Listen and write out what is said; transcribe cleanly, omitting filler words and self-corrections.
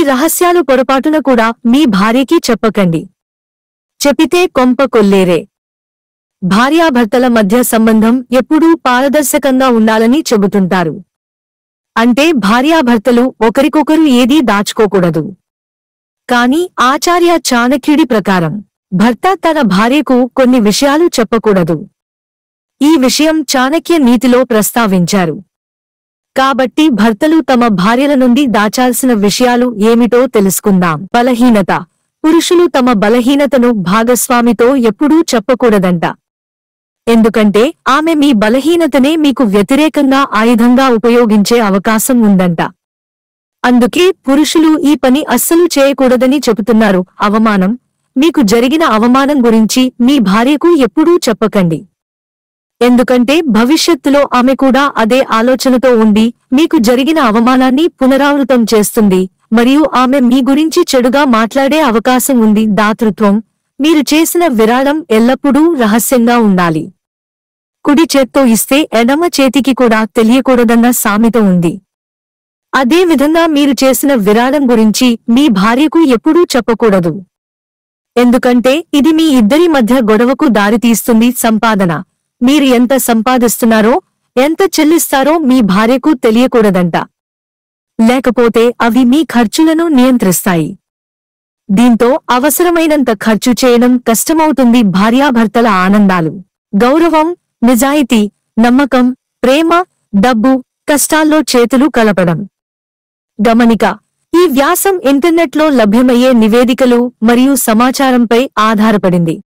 రహస్యాలు పొరపాటున కూడా మీ భార్యకి చెప్పకండి. చెప్పితే కొంప కొల్లేరే. భార్యాభర్తల మధ్య సంబంధం ఎప్పుడూ పారదర్శకంగా ఉండాలని చెబుతుంటారు. అంటే భార్యాభర్తలు ఒకరికొకరు ఏదీ దాచుకోకూడదు. కాని ఆచార్య చాణక్యుడి ప్రకారం భర్త తన భార్యకు కొన్ని విషయాలు చెప్పకూడదు. ఈ విషయం చాణక్య నీతిలో ప్రస్తావించారు. కాబట్టి భర్తలు తమ భార్యల నుండి దాచాల్సిన విషయాలు ఏమిటో తెలుసుకుందాం. బలహీనత. పురుషులు తమ బలహీనతను భాగస్వామితో ఎప్పుడూ చెప్పకూడదంట. ఎందుకంటే ఆమె మీ బలహీనతనే మీకు వ్యతిరేకంగా ఆయుధంగా ఉపయోగించే అవకాశం ఉందంట. అందుకే పురుషులు ఈ పని అస్సలు చేయకూడదని చెబుతున్నారు. అవమానం. మీకు జరిగిన అవమానం గురించి మీ భార్యకు ఎప్పుడూ చెప్పకండి. ఎందుకంటే భవిష్యత్తులో ఆమె కూడా అదే ఆలోచనతో ఉండి మీకు జరిగిన అవమానాన్ని పునరావృతం చేస్తుంది మరియు ఆమె మీ గురించి చెడుగా మాట్లాడే అవకాశం ఉంది. దాతృత్వం. మీరు చేసిన విరాళం ఎల్లప్పుడూ రహస్యంగా ఉండాలి. కుడి చేత్తో ఇస్తే ఎడమ చేతికి కూడా తెలియకూడదన్న సామెత ఉంది. అదే విధంగా మీరు చేసిన విరాళం గురించి మీ భార్యకు ఎప్పుడూ చెప్పకూడదు. ఎందుకంటే ఇది మీ ఇద్దరి మధ్య గొడవకు దారితీస్తుంది. సంపాదన. మీరు ఎంత సంపాదిస్తున్నారో, ఎంత చెల్లిస్తారో మీ భార్యకు తెలియకూడదంట. లేకపోతే అవి మీ ఖర్చులను నియంత్రిస్తాయి. దీంతో అవసరమైనంత ఖర్చు చేయడం కష్టమవుతుంది. భార్యాభర్తల ఆనందాలు. గౌరవం, నిజాయితీ, నమ్మకం, ప్రేమ, డబ్బు, కష్టాల్లో చేతులు కలపడం. గమనిక. ఈ వ్యాసం ఇంటర్నెట్లో లభ్యమయ్యే నివేదికలు మరియు సమాచారంపై ఆధారపడింది.